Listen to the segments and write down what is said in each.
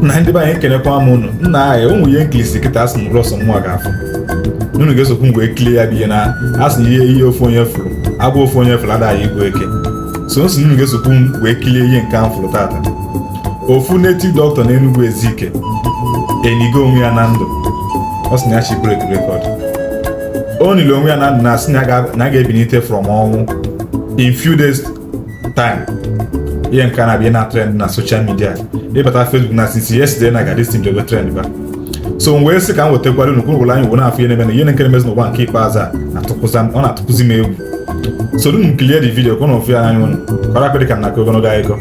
na ndị be anyị kenekwa m unu nna anyị ụmụ ihe nkilisi kịta asị m rọsọ nwa ga-afụ unu ga-esokwu mgbe kilie ya bụ ihe na asị ihe ofu onye fụrụ abụ ofu onye fụrụ adaghị Igbo-Eke so nsị unu ga-esokwu wee kilie ihe nke ahụ fụrụ tata. Ofu native doctor na Enugu-Ezike enigo onwe ya na ndụ ọ sị na ya chi break record o nile onwe ya na ndụ na asị na a ga-ebinite from ọnwụ in few days time. Ihe nke a na-abịa na trend na social media ịbata Facebook na since yesterday na ga this thing dobe trend ba so wee sị ka m wetekwara unu kwuru anyị wụ na afọ ihe na-eme na ihe nke na-emezi n'ụwa nke ikpeazụ a ọ na-atụkụzi m egwu so dum m kilie the video ka unu fụ ya anya unu kwara kwere ka m na-akọ ogologo akụkọ.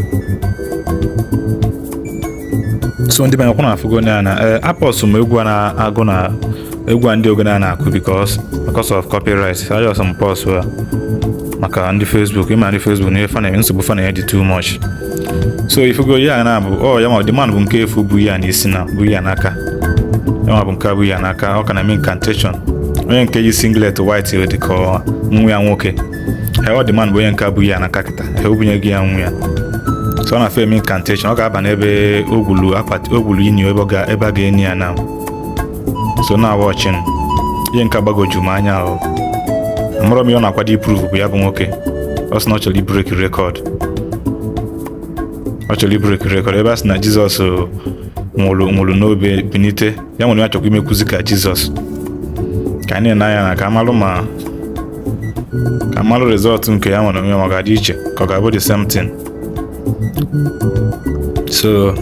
So ndị banyere kwụna afụgo na apọs m egwu a na-agụ na egwu a ndị ogene a na-akụ because of copyright ajọ some post maka ndị Facebook ịma ndị Facebook na ife na nsogbu fa na ya dị too much so ifugo ya na bụ ya ma demand bụ nke efu bụ ya n'isi na bụ ya n'aka ya ma bụ nke bụ ya n'aka ọ ka na-eme incantation onye nke yi singlet white dị ka nwa ya nwoke ọ demand bụ onye nke bụ ya n'aka kịta obunye gị ya nwa ya so ọ na-afe eme incantation ọ ga-aba n'ebe ogwulu inyo ebe a ga-enyi ya na so na watching ihe nke gbagoju m anya ahụ amụrụ m ihe ọ na-akwado iprove bụ ya bụ nwoke ọ sị na ọ chọrọ ibreak record ebe a sị na Jizọs nwụrụ n'obe binite ya nwere ya chọkwa imekwuzi ka Jizọs ka anyị na-anya na ka amalụ resọtụ nke ya nwere onwe ma ọ ga-adị iche ka ọ ga-abụ the same thing so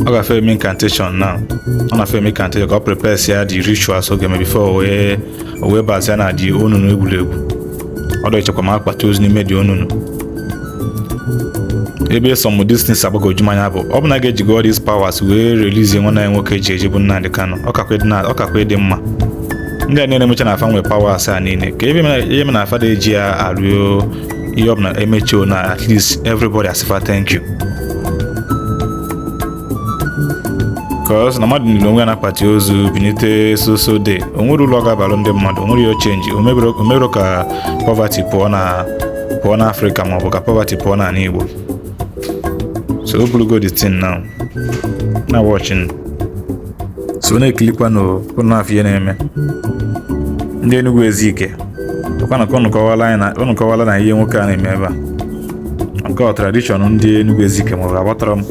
ọ ga-afe eme incantation now ọ na-afe eme incantation ka ọ prepare ya the rituals oge me before o wee bazia na dị onunu egwuregwu ọ dị ichekwa ma akpata ozu n'ime dị onunu ebe some distance agbagoju manya bụ ọ bụ na ga-ejigo all these powers wee release nwa na nwoke ji eji bụ Nnamdi Kanu ọ kakwa dị mma ndị a na-emecha na afa nwe powers a niile ka ihe na afa da eji ya arụọ ihe ọ bụla emechi na at least everybody asifa thank you cause na mmadụ niile onwe ya na-akpati ozu binite so day o nwere ụlọ ga-abalụ ndị mmadụ o nwere ya change o mebiro ka poverty pụọ na Africa ma ọ bụ ka poverty pụọ na Igbo so o bulugo the thing now na watching so na-ekilikwa na afọ ihe na-eme ndị Enugu-Ezike unu kọwala na ihe nwoke a na-eme ebe a nke ọ tradition ndị Enugu-Ezike ma ọ ga-agbatara m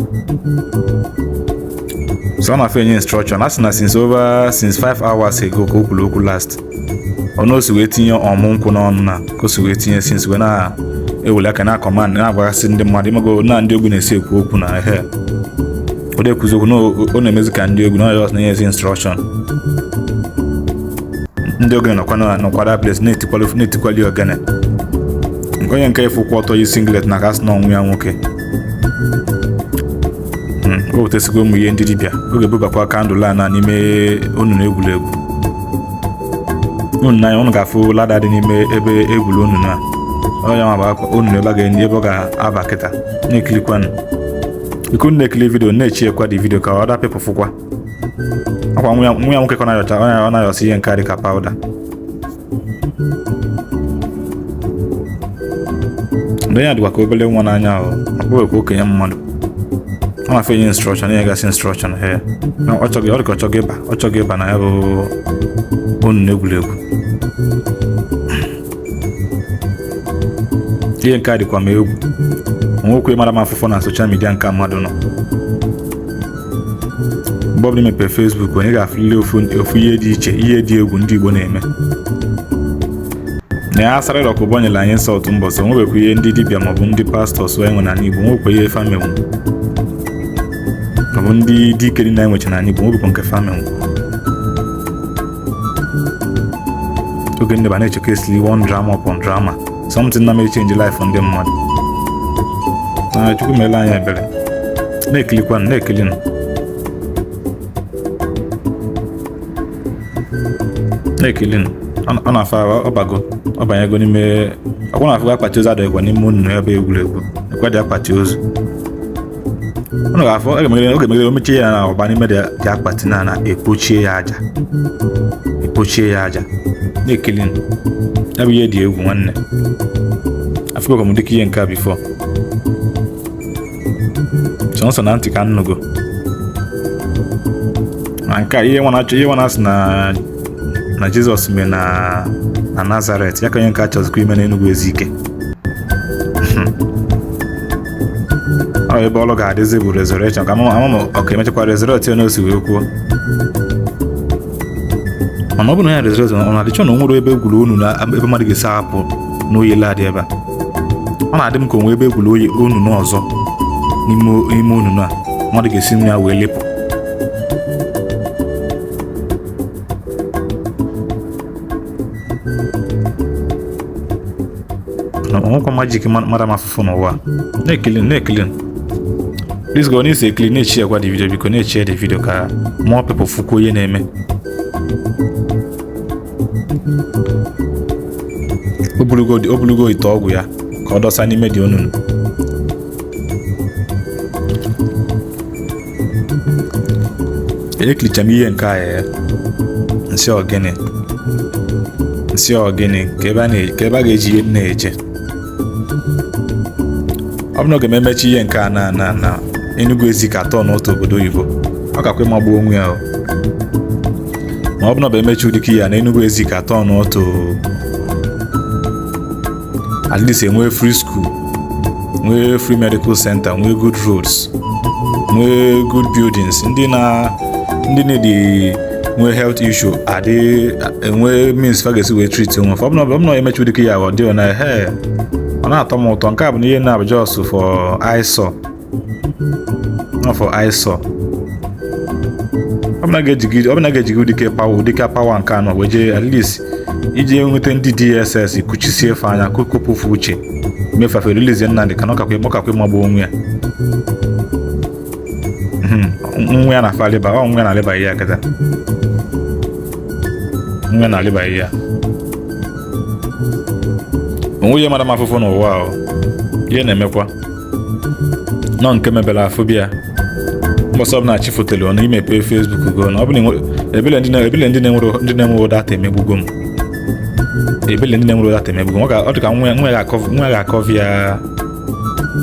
so ọ na-afọ enye instruction a sị na since 5 hours ago ka o kwuru okwu last ọ na osi wee tinye ọmụ nkwụ n'ọnụ na ka o si wee tinye since wee na-ewele aka na command na-agbagasị ndị mmadụ imego na ndị ogwu na-esi ekwu okwu na ehe o dekwuzi okwu na ọ na-emezi ka ndị ogwu na ọya na-enyezi instruction ndị ogene nọkwara place na-etikwali ogene onye nke efu kwụ ọtọ yi singlet na kasị na ọnwụ ya nwoke o wetesigo ụmụ ihe ndị dibịa oge bubakwa kandụl a na n'ime onunu egwuregwu unu n'anya unu ga-afụ lada dị n'ime ebe egwuru onunu a onye ma bụ onunu ebe a ga-enye ebe ọ ga-aba kịta na-ekilikwanụ iko na-ekili vidio na-echiekwa dị vidio ka ọ da pepụ fụkwa akwa nwa ya nwoke ka ọ na-ayọsi ihe nke dị ka pawuda ndị ya dịkwa ka obele nwa n'anya ahụ akpụghịkwa okenye mmadụ ọ na-afe enye instruction enyegasị instruction he ọ chọghị ịba na ya bụ onunu egwuregwu ihe nke a dịkwa m egwu nwoke mara m afụfọ na social media nke mmadụ nọ mgbe ọbụla imepe Facebook onye ga-afụlile ofu ihe dị iche ihe dị egwu ndị Igbo na-eme na ya asara ịrọkụ ụbọnyela anyị nsọtụ mbọsị onwebekwa ihe ndị dibịa maọbụ ndị pastọs enwe na Igbo nwekwa ihe famenwu maọbụ ndị dike dị na-enwecha na Igbo nwebekwa nke famenwu oge ndị ba na-echekwa esili one drama upon drama something na may change life ndị mmadụ na Chukwu meela anyị ebere na-ekilikwanụ na-ekilinụ ọ na-afọ ọbago ọ banyego n'ime ọkwụ na-afụ akpati ozu adịghịkwa n'ime onunu ebe egwuregwu ekwe dị akpati ozu ọ na-afọ oge megide omechie ya na ọba n'ime dị akpati na ekpochie ya aja na-ekili ya bụ ihe dị egwu nwanne afụgo m dịka ihe nke a bifo sọnsọ na ntị ka nnụgo na nke ihe nwa na-asị na Jizọs mee na Nazaret, ya ka onye nke a chọzikwa ime na Enugu-Ezike. Ọ ebe ọlụ ga-adịzi bụ resurrection, ka ama ọka emechakwa resurrect onye osi wee kwuo. Mana ọ bụ na ya resurrection, ọ na-adịchọ na o nwere ebe egwuru onu na ebe mmadụ ga-esi apụ n'oyi ladị ebe a. Ọ na-adị m ka onwe ebe egwuru onu n'ọzọ n'ime onu a mmadụ ga-esi nri ya wee lepụ. Ọnwụkwa majik mara m afụfụ n'ụwa. Na-ekele please go n'isi ekele na-echi ya gwa the video, biko na-echi ya the video ka more people fụkwa ihe na-eme. O bulugo ite ọgwụ ya ka ọ dọsa n'ime dị onunu. Eklicha m ihe nke a ya nsị ogene ka ebe a ga-eji ihe na-eje. Ọ bụ na oge emechi ihe nke a na Enugu-Ezike atọ n'otu obodo oyibo, ọ ga-akwa ịmagbu onwe ya. Ma ọ bụ na ọ emechi ụdịka ya na Enugu-Ezike atọ n'otu, at least enwee free school, nwee free medical center, nwee good roads, nwee good buildings, ndị na-edi nwee health issue enwee means fa ga-esi wee treat onwe. Ọ bụ na emechi ụdịka ya ọ dị ọ na-atọ m ụtọ. Nke a bụ na ihe na-abụ just for eyesore, not for eyesore. Ọ bụ na ga-ejigi ụdịka power nke anọ wee jee at least iji nweta ndị DSS kuchisie efe anya kokopụfu uche mefafe release Nnamdi ka ọ kakwa ịmagbu onwe ya. Nwa ya na-afa alịba, ọ nwa ya na-alịba ihe ya kịta. Nwa ya na-alịba ihe ya. Onwe ihe mara m afụfụ n'ụwa ahụ ihe na-emekwa nọ nke mebere afọ bịa mbọsọ ọbụla chi fotelu na imepe Facebook go na ọ bụ ebele ndị na-enwere data emegbugo m. Ọ dị ka nwa ya ga-akọvi ya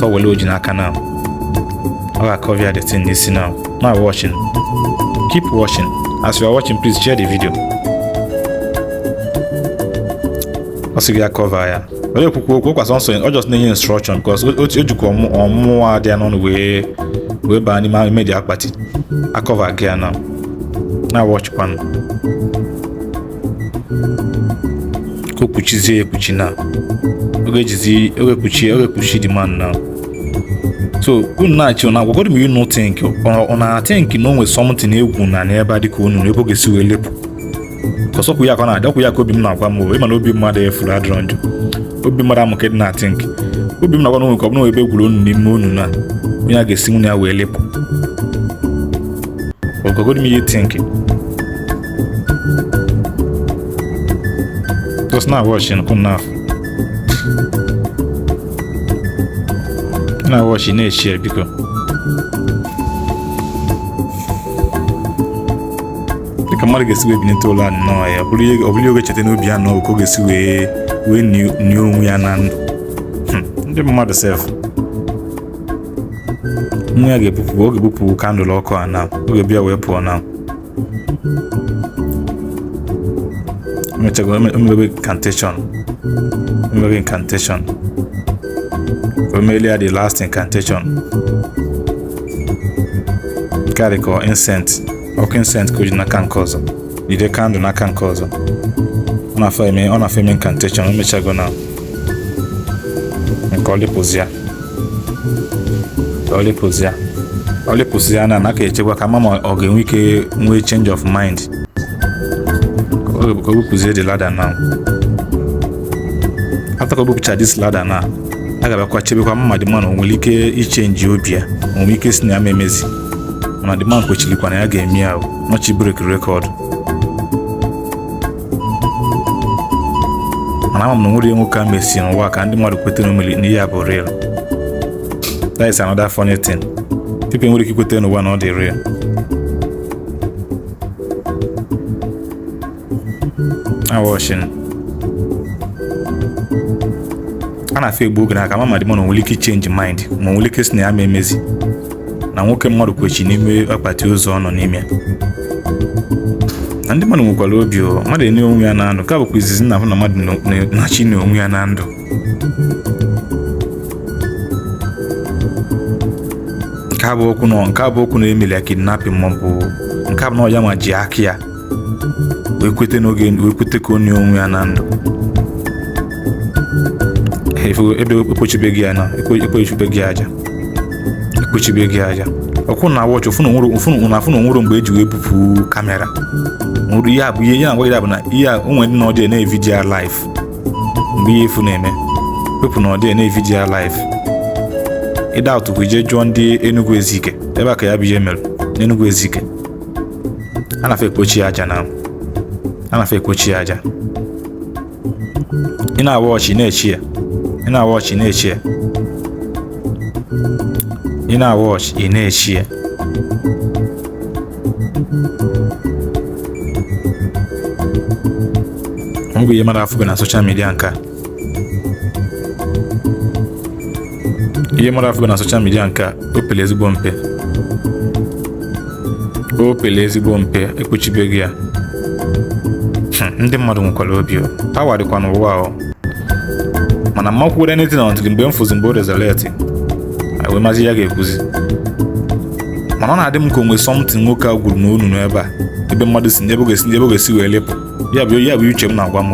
tọwele oji n'aka na ọ ga-akọvi ya the thing n'isi now watching. Keep watching. As you are watching, please share the video. Ọ sị gị ya cover ya. Onye kwukwu okwu kwa sọnsọ ọ just na-enye instruction because o jikwa ọmụmụ dị ya n'ọnụ wee baa n'ime media akpati akọva gị ya na watch kwanụ ka o kpuchizie ekpuchi na oge kpuchi the man na. So unu na-achị na agwagọdụ m unu think ọ na-think na o nwere something egwu na n'ebe dịka unu ebe ọ ga-esi wee lepụ. Kọsọkwu ya ka ọ na-adị ọkwu ya ka obi m na-agwa m ịma na obi mmadụ efuru adịrọ njọ. Obi mmadụ amụ ka dị na think. Obi m na-agwa n'onwe ka ọ bụrụ ebe egwuru onu n'ime onu na onye a ga-esi nwunye ya wee lepụ. Ọgọgọdụ m ihe think. Just now watching kun na watching na-eshare biko. Dịka mmadụ ga-esi wee binite ụlọ nnọọ ya ọ bụrụ oge cheta n'obi ya nọọ ka ọ ga-esi wee nye onwe ya na ndụ. Ndị mmadụ sef nwa ya ga-ebupụ kandụl ọkụ a na oge bịa wee pụọ na emebe incantation omelia the last incantation karị ka incent ọkụ incent ka o ji n'aka nke ọzọ jide kandụl n'aka nke ọzọ ọ na-afọ eme incantation o mechago na nke ọlịpụzia na aka echekwa ka mama ọ ga-enwe ike nwee change of mind ka o bupụzie the ladder now. After ka o bupụcha this ladder na a ga-abịakwa chebekwa mma dị mmanụ nwere ike ichenji obi ya nwere ike si na ya memezi mana dị mmanụ kwechilikwa na ya ga-eme ya nọchi break record. Mana ama m na nwere nwoke a mesi n'ụwa ka ndị mmadụ kwetere na ihe a bụ real. That is another funny thing. People nwere ike ikwete n'ụwa na ọ dị real. Watching. A na-afọ egbu oge n'aka mama dị mmanụ nwere ike change mind ma nwere ike si na ya memezi na nwoke mmadụ kwechi n'ime akpati ụzọ ọ nọ n'ime. na ndị mmadụ nwekwara obi mmadụ enye onwe ya na ndụ ka bụkwa izizi na ahụ na mmadụ na-achị na onwe ya na ndụ. Nke a bụ okwu na-emeli ya kidnapping maọbụ nke a bụ na ọya ma ji aka ya wee kwete ka onye onwe ya na ndụ. Ebe ekpochibeghị ya na ekpochibeghị aja ọkwụ na wọchị afụ na onwere mgbe eji wee bupụ kamera. Ihe a bụ ihe na-agwa gị bụ na ihe a onwe ndị na ọdịa na-evidia live mgbe ihe efu na-eme wepụ na ọdịa na-evidia live. Ịda ụtụkwu ije jụọ ndị Enugu-Ezike ebe a ka ya bụ ihe mere n'Enugu-Ezike. A na-afọ ekpochi aja ị na-awa ọchị na-echi ya ị na-awa ọchị ị na-echi ya. Ọ bụ ihe mmadụ afụgo na soshal midia nke a o pele ezigbo mpe ekpuchibeghị ya. Ndị mmadụ nwekwara obi pawa dịkwa n'ụwa mana mmakwụ were n'eti na ntịrị mgbe m fụzi mgbe o resurrect wee mazi ya ga-ekwuzi. Mana ọ na-adị m ka onwe something nwoke a gwuru n'onu n'ebe a ebe mmadụ si ebe ọ ga-esi wee lepụ ya bụ uche m na-agwa m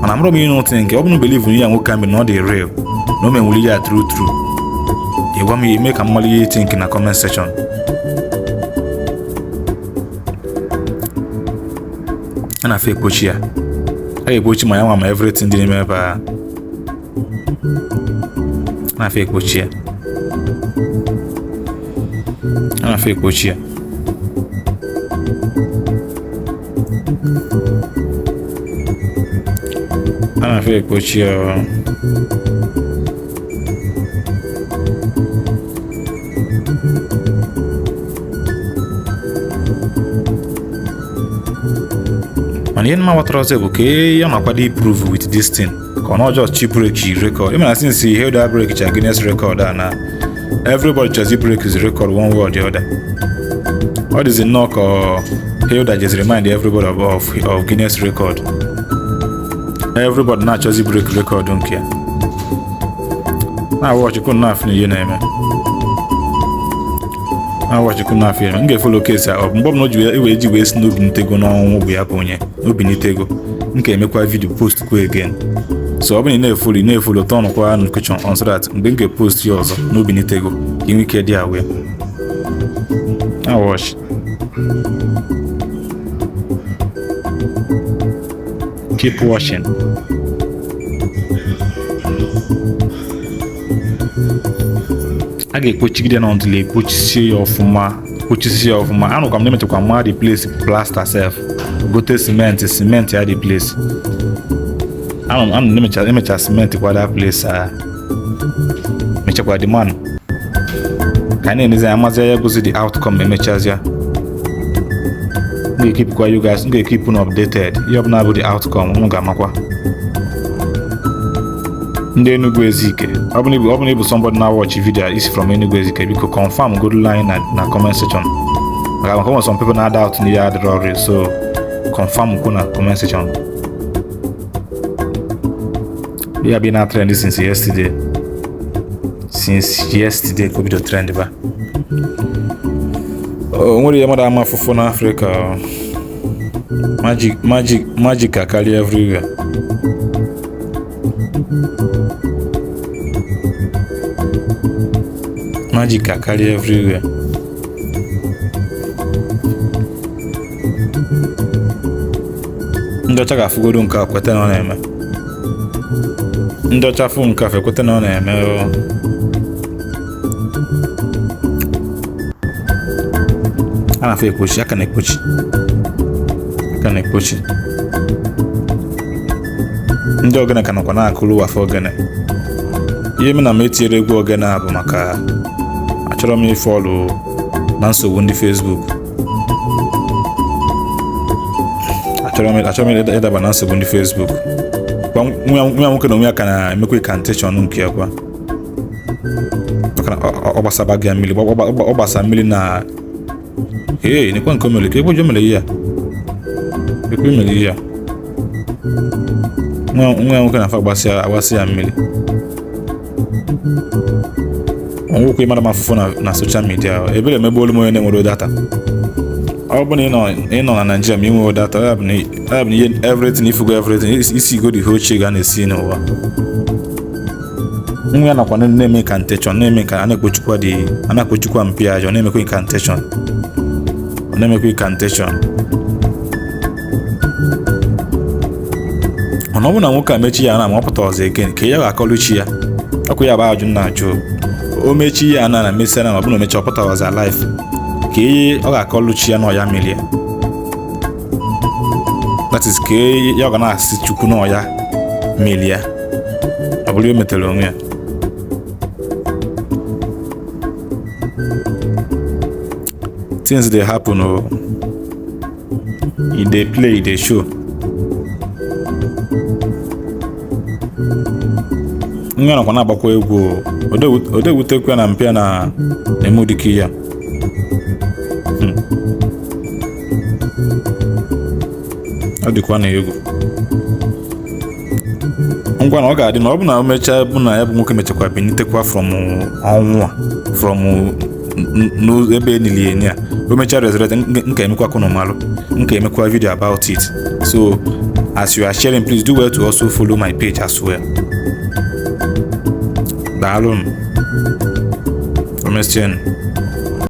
mana mụrụ m ihe n'otu nke ọ bụrụ believe ya nwoke ahụ na ọ dị real na o menwere ya true ịgwa m ime ka mmalụ ihe eti nke na comment section. A na-afọ ekpochi ya a ga-ekpochi ma ya nwa ma everything dị n'ime ebe a. A na-afọ ekpochi ya mana ihe mma watara ọzọ bụ ka ya na-akwado improve with this thing ka ọ na ọjọọ chi break record. Ịmana since he held that break cha Guinness record na everybody just break his record one way or the other. What is nnọọ ka Hilda just remind everybody of Guinness record. Everybody na-achọzi break record nke ya na-awọchị kwụ na-afụ na ihe na-eme m ga-efolo kesi ọ bụ mgbe ọbụla o ji wee si n'obi nitego n'ọnwụ bụ ya bụ onye n'obi nitego nke emekwa vidio post kwa again. So ọ bụrụ na na-efolo tọnụkwa notification on so that mgbe m ga-epost ya ọzọ n'obi nitego ka inwe ike dị aware. Watch. Keep watching. A ga-ekpochigide na ntụli ekpochisi ya ọfụma. Anụkwa m na-emechakwa mma the place plaster self gote cement ya the place. Anụ na-emecha cement kwa that place mechakwa the man ka na-enezi amazi ya gozi the outcome emechazi ya. M ga-ekipụkwa you guys, m ga-ekipụ na updated ihe ọbụla bụ the outcome m ga-amakwa. Ndị Enugu-Ezike ọ bụrụ na ịbụ somebody na watch video is from Enugu-Ezike biko confirm good line na comment section maka nwere some people na doubt n'ihe adịrọ ọrịa so confirm kwu na comment section. We have been a trend since yesterday ka o bido trend ba. Nwere ihe mmadụ ama afụfụ n'Africa magic akarị everywhere. Ndị ọcha ga-afụgodo nke a kweta na ọ na-eme. Ndị ọcha fụ nke a kweta na ọ na-eme. A na-afụ ekpochi, aka na-ekpochi. Ndị ogene ka nọkwa na-akụrụ afọ ogene. Ihe m na m etinyere egwu ogene a bụ maka achọrọ m ịfọlụ na nsogbu ndị Facebook. Achọrọ m ịdaba na nsogbu ndị Facebook. Nwa nwoke na onwe ya ka na-emekwa incantation nke ya kwa. Ọ gbasaba gị mmiri, ọ gbasa mmiri na nekwa nke omele ka ebe o mere ya ekwe mmiri ya nwa nwoke na-afa agbasị ya mmiri ọnwụkwa ịmara m afụfụ na soshal midia ebere emegbe olu m onye na-enwere data. Ọ bụ na ị nọ na Naịjirịa ma ị nwere data ya bụ na ihe everything ifugo everything isi go the whole chi ga na-esi n'ụwa. Nwa ya nakwa na-eme incantation, na-eme ka a na-ekpochukwa mpi aja, ọ na-emekwa incantation. Mana ọ bụ na nwoke a mechi ya na ma ọ pụta ọzọ again ka ya ga-akọlụ chi ya. Ọkụ ya bụ ajụ na-ajụ. O mechi ya na mesịa na ma ọ bụ na omechi ọ pụta ọzọ alive ka ọ ga-akọlụ chi ya na ọya milie. That is ka ya ọ ga na-asị Chukwu na ọya milie. Ọ bụrụ o metere onwe ya. Things dey happen o. E dey play, e dey show. Nwa nakwa na-agbakwa egwu o dewutekwa na mpịa na-eme ụdịka ya. Ọ dịkwa na egwu. Ngwa na ọ ga-adị na ọ bụ na o mechaa bụ na ya bụ nwoke mechakwa benitekwa from ọnwụ from n'ebe niile enyi ya. O mechaa resurrect nke emekwa konomalụ nke emekwa video about it. So as you are sharing, please do well to also follow my page as well. Daalụ m.